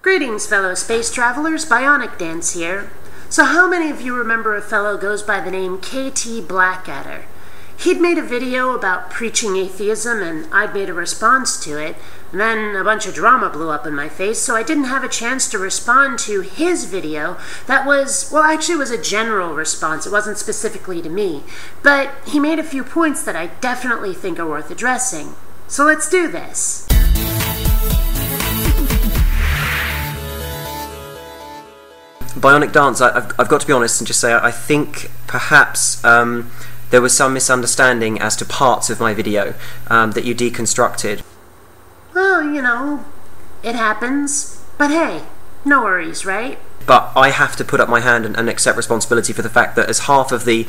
Greetings, fellow space travelers. BionicDance here. So how many of you remember a fellow goes by the name KTBlackadder? He'd made a video about preaching atheism, and I'd made a response to it. And then a bunch of drama blew up in my face, so I didn't have a chance to respond to his video that was, well, actually it was a general response. It wasn't specifically to me. But he made a few points that I definitely think are worth addressing. So let's do this. BionicDance, I've got to be honest and just say I think perhaps there was some misunderstanding as to parts of my video that you deconstructed. Well, you know, it happens. But hey, no worries, right? But I have to put up my hand and accept responsibility for the fact that as half of the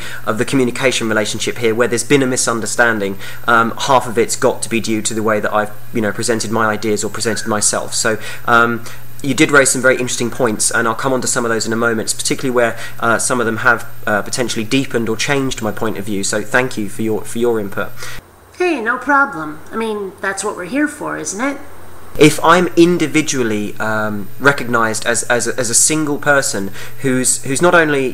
communication relationship here, where there's been a misunderstanding, half of it's got to be due to the way that I've presented my ideas or presented myself. So you did raise some very interesting points, and I'll come on to some of those in a moment, particularly where some of them have potentially deepened or changed my point of view. So thank you for your input. Hey, no problem. I mean, that's what we're here for, isn't it? If I'm individually recognised as a single person who's not only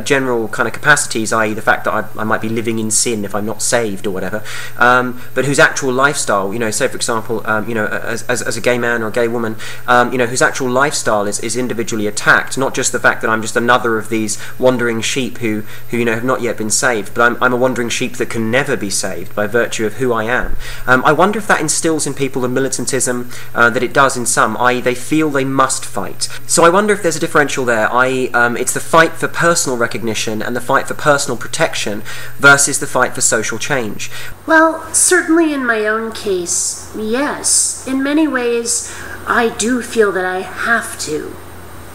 general kind of capacities, i.e. the fact that I might be living in sin if I'm not saved or whatever, but whose actual lifestyle, say for example, as a gay man or a gay woman, whose actual lifestyle is individually attacked, not just the fact that I'm just another of these wandering sheep who have not yet been saved, but I'm a wandering sheep that can never be saved by virtue of who I am. I wonder if that instills in people the militantism that it does in some, i.e. they feel they must fight. So I wonder if there's a differential there, i.e. it's the fight for personal recognition and the fight for personal protection versus the fight for social change. Well, certainly in my own case, yes. In many ways, I do feel that I have to.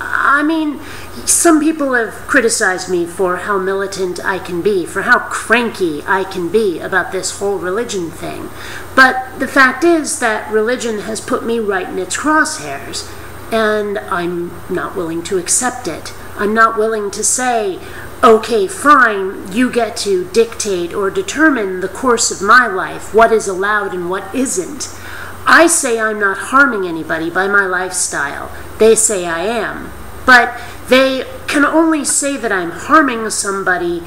I mean, some people have criticized me for how militant I can be, for how cranky I can be about this whole religion thing. But the fact is that religion has put me right in its crosshairs, and I'm not willing to accept it. I'm not willing to say, okay, fine, you get to dictate or determine the course of my life, what is allowed and what isn't. I say I'm not harming anybody by my lifestyle. They say I am. But they can only say that I'm harming somebody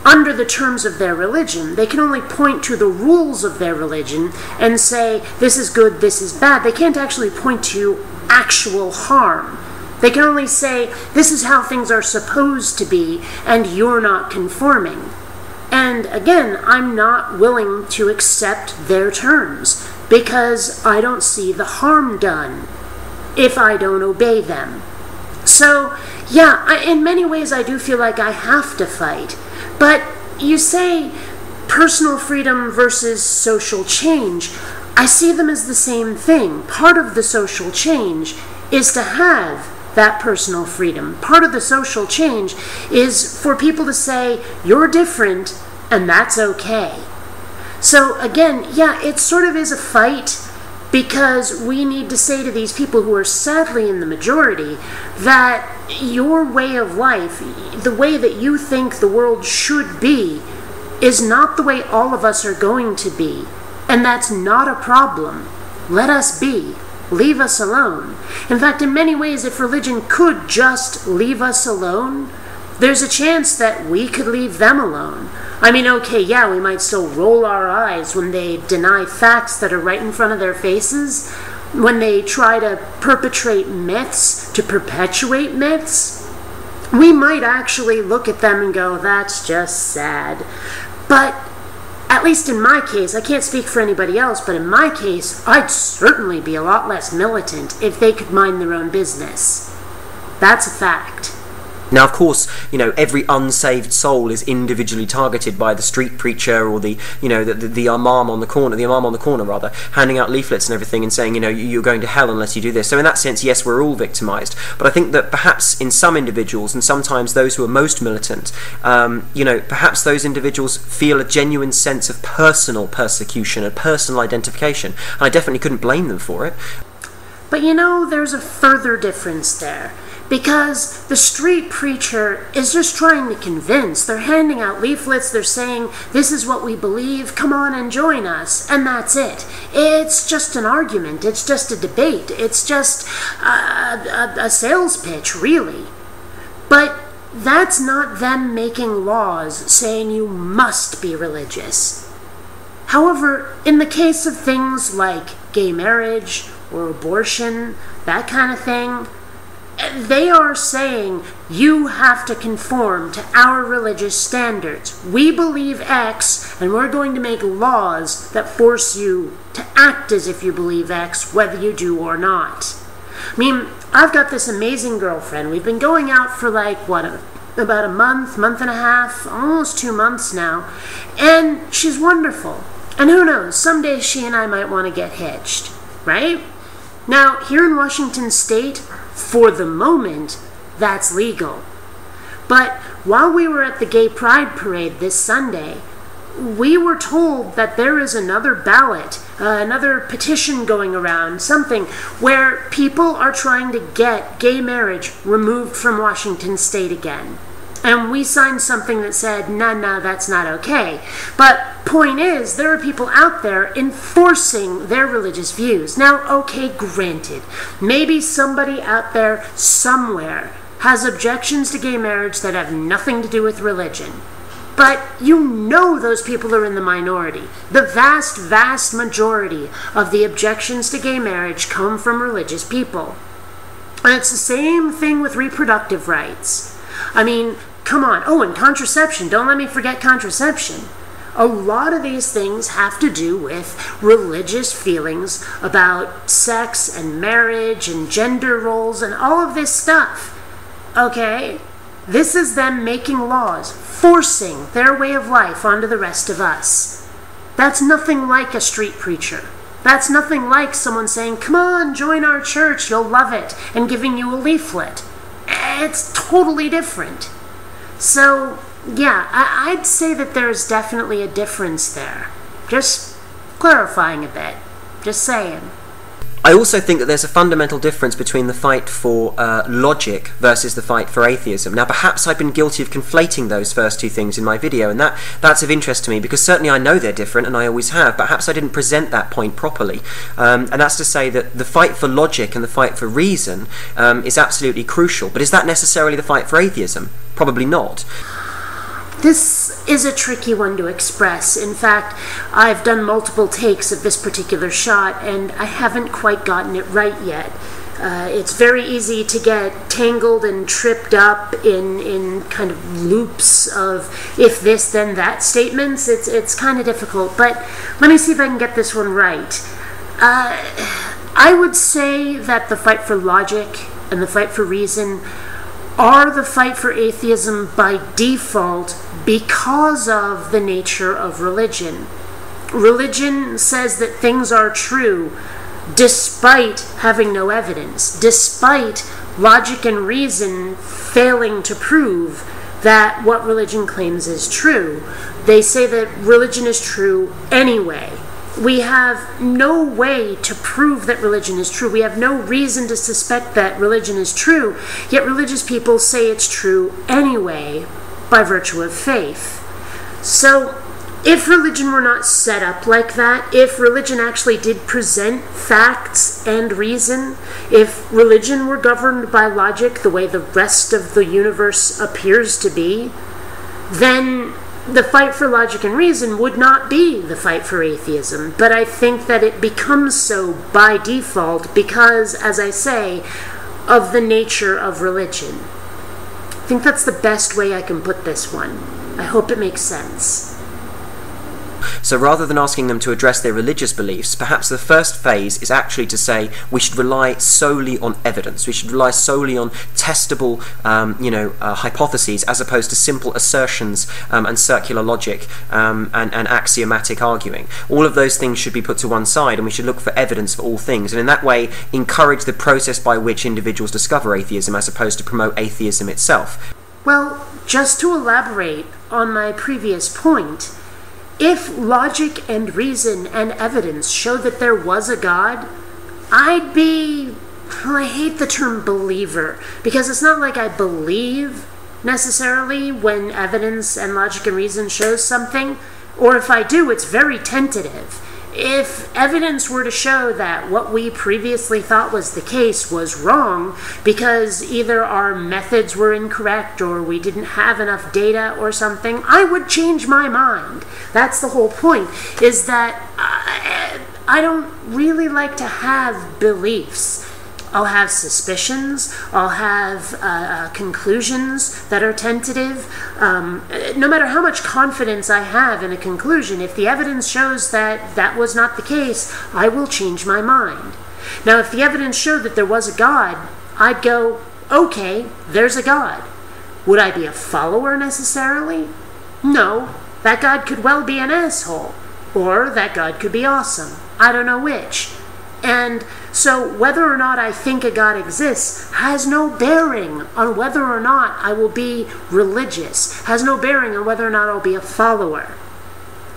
under the terms of their religion. They can only point to the rules of their religion and say, this is good, this is bad. They can't actually point to actual harm. They can only say, this is how things are supposed to be, and you're not conforming. And again, I'm not willing to accept their terms, because I don't see the harm done if I don't obey them. So, yeah, in many ways I do feel like I have to fight. But you say personal freedom versus social change. I see them as the same thing. Part of the social change is to have that personal freedom. Part of the social change is for people to say, you're different, and that's okay. So again, yeah, it sort of is a fight, because we need to say to these people who are sadly in the majority that your way of life, the way that you think the world should be, is not the way all of us are going to be. And that's not a problem. Let us be. Leave us alone. In fact, in many ways, if religion could just leave us alone, there's a chance that we could leave them alone. I mean, okay, yeah, we might still roll our eyes when they deny facts that are right in front of their faces, when they try to perpetrate myths, to perpetuate myths. We might actually look at them and go, that's just sad. But at least in my case, I can't speak for anybody else, but in my case, I'd certainly be a lot less militant if they could mind their own business. That's a fact. Now, of course, every unsaved soul is individually targeted by the street preacher or the imam on the corner, rather, handing out leaflets and everything and saying, you're going to hell unless you do this. So in that sense, yes, we're all victimised. But I think that perhaps in some individuals, and sometimes those who are most militant, perhaps those individuals feel a genuine sense of personal persecution, a personal identification. And I definitely couldn't blame them for it. But there's a further difference there. Because the street preacher is just trying to convince. They're handing out leaflets, they're saying, this is what we believe, come on and join us, and that's it. It's just an argument, it's just a debate, it's just a sales pitch, really. But that's not them making laws saying you must be religious. However, in the case of things like gay marriage or abortion, that kind of thing, they are saying you have to conform to our religious standards. We believe X, and we're going to make laws that force you to act as if you believe X, whether you do or not. I mean, I've got this amazing girlfriend. We've been going out for about a month and a half, almost 2 months now, and she's wonderful. And who knows, someday she and I might want to get hitched, right? Now, here in Washington State, for the moment, that's legal. But while we were at the Gay Pride Parade this Sunday, we were told that there is another ballot, another petition going around, something where people are trying to get gay marriage removed from Washington State again. And we signed something that said, no, that's not okay. But point is, there are people out there enforcing their religious views. Now, okay, granted, maybe somebody out there somewhere has objections to gay marriage that have nothing to do with religion. But you know those people are in the minority. The vast, vast majority of the objections to gay marriage come from religious people. And it's the same thing with reproductive rights. I mean, come on. Oh, and contraception. Don't let me forget contraception. A lot of these things have to do with religious feelings about sex and marriage and gender roles and all of this stuff. Okay? This is them making laws, forcing their way of life onto the rest of us. That's nothing like a street preacher. That's nothing like someone saying, come on, join our church, you'll love it, and giving you a leaflet. It's totally different. So, yeah, I'd say that there's definitely a difference there. Just clarifying a bit. Just saying. I also think that there's a fundamental difference between the fight for logic versus the fight for atheism. Now, perhaps I've been guilty of conflating those first two things in my video, and that's of interest to me, because certainly I know they're different, and I always have. Perhaps I didn't present that point properly. And that's to say that the fight for logic and the fight for reason is absolutely crucial. But is that necessarily the fight for atheism? Probably not. This is a tricky one to express. In fact, I've done multiple takes of this particular shot, and I haven't quite gotten it right yet. It's very easy to get tangled and tripped up in kind of loops of if this, then that statements. It's kind of difficult, but let me see if I can get this one right. I would say that the fight for logic and the fight for reason are the fight for atheism by default because of the nature of religion. Religion says that things are true despite having no evidence, despite logic and reason failing to prove that what religion claims is true. They say that religion is true anyway. We have no way to prove that religion is true. We have no reason to suspect that religion is true, yet religious people say it's true anyway by virtue of faith. So, if religion were not set up like that, if religion actually did present facts and reason, if religion were governed by logic the way the rest of the universe appears to be, then the fight for logic and reason would not be the fight for atheism. But I think that it becomes so by default because, as I say, of the nature of religion. I think that's the best way I can put this one. I hope it makes sense. So rather than asking them to address their religious beliefs, perhaps the first phase is actually to say we should rely solely on evidence. We should rely solely on testable, hypotheses, as opposed to simple assertions and circular logic and axiomatic arguing. All of those things should be put to one side, and we should look for evidence for all things, and in that way encourage the process by which individuals discover atheism, as opposed to promote atheism itself. Well, just to elaborate on my previous point, if logic and reason and evidence show that there was a God, I'd be well, I hate the term believer, because it's not like I believe necessarily when evidence and logic and reason shows something, or if I do, it's very tentative. If evidence were to show that what we previously thought was the case was wrong because either our methods were incorrect or we didn't have enough data or something, I would change my mind. That's the whole point, is that I don't really like to have beliefs. I'll have suspicions, I'll have conclusions that are tentative. No matter how much confidence I have in a conclusion, if the evidence shows that that was not the case, I will change my mind. Now, if the evidence showed that there was a God, I'd go, okay, there's a God. Would I be a follower necessarily? No, that God could well be an asshole, or that God could be awesome. I don't know which. And so whether or not I think a God exists has no bearing on whether or not I will be religious, has no bearing on whether or not I'll be a follower.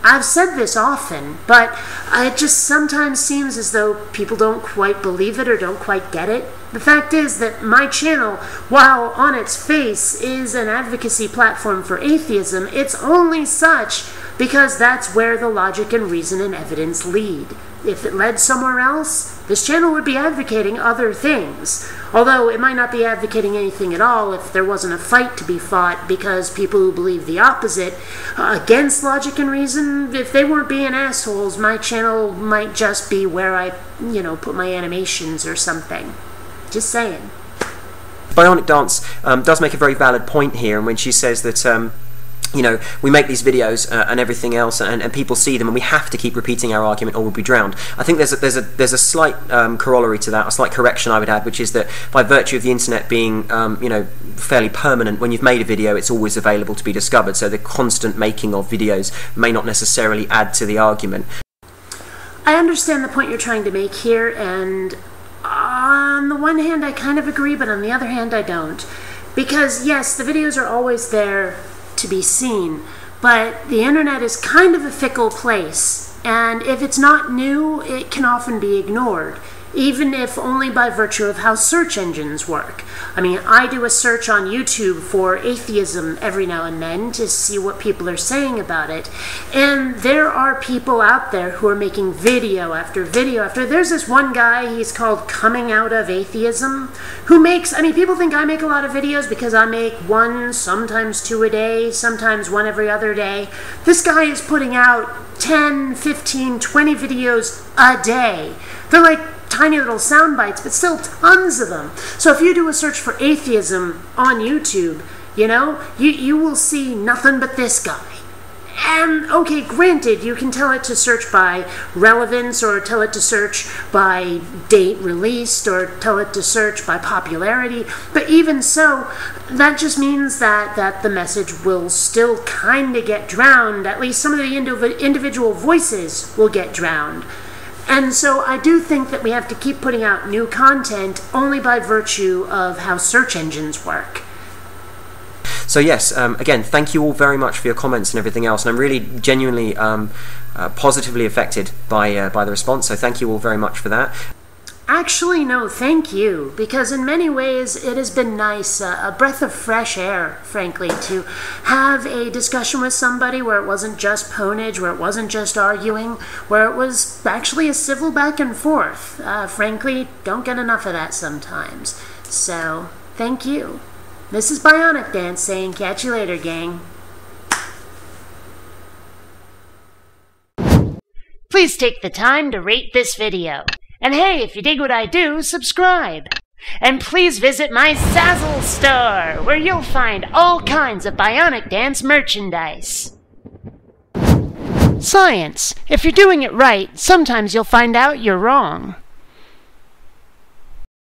I've said this often, but it just sometimes seems as though people don't quite believe it or don't quite get it. The fact is that my channel, while on its face is an advocacy platform for atheism, it's only such because that's where the logic and reason and evidence lead. If it led somewhere else, this channel would be advocating other things. Although it might not be advocating anything at all if there wasn't a fight to be fought, because people who believe the opposite against logic and reason, if they weren't being assholes, my channel might just be where I, put my animations or something. Just saying. BionicDance does make a very valid point here, and when she says that we make these videos and everything else, and people see them, and we have to keep repeating our argument or we'll be drowned. I think there's a slight corollary to that, a slight correction I would add, which is that by virtue of the internet being fairly permanent, when you've made a video, it's always available to be discovered. So the constant making of videos may not necessarily add to the argument. I understand the point you're trying to make here, and on the one hand I kind of agree, but on the other hand I don't. Because yes, the videos are always there to be seen, but the internet is kind of a fickle place, and if it's not new, it can often be ignored, even if only by virtue of how search engines work. I mean, I do a search on YouTube for atheism every now and then to see what people are saying about it, and there are people out there who are making video after video after. There's this one guy, he's called Coming Out of Atheism, who makes, people think I make a lot of videos because I make one, sometimes two a day, sometimes one every other day. This guy is putting out 10, 15, 20 videos a day. They're like tiny little sound bites, but still tons of them. So if you do a search for atheism on YouTube, you will see nothing but this guy. And okay, granted, you can tell it to search by relevance, or tell it to search by date released, or tell it to search by popularity, but even so, that just means that the message will still kind of get drowned. At least some of the individual voices will get drowned. And so I do think that we have to keep putting out new content only by virtue of how search engines work. So yes, again, thank you all very much for your comments and everything else, and I'm really genuinely positively affected by the response, so thank you all very much for that. Actually, no, thank you, because in many ways it has been nice, a breath of fresh air, frankly, to have a discussion with somebody where it wasn't just ponage, where it wasn't just arguing, where it was actually a civil back and forth. Frankly, don't get enough of that sometimes. So, thank you. This is BionicDance saying, catch you later, gang. Please take the time to rate this video. And hey, if you dig what I do, subscribe. And please visit my Zazzle store, where you'll find all kinds of BionicDance merchandise. Science. If you're doing it right, sometimes you'll find out you're wrong.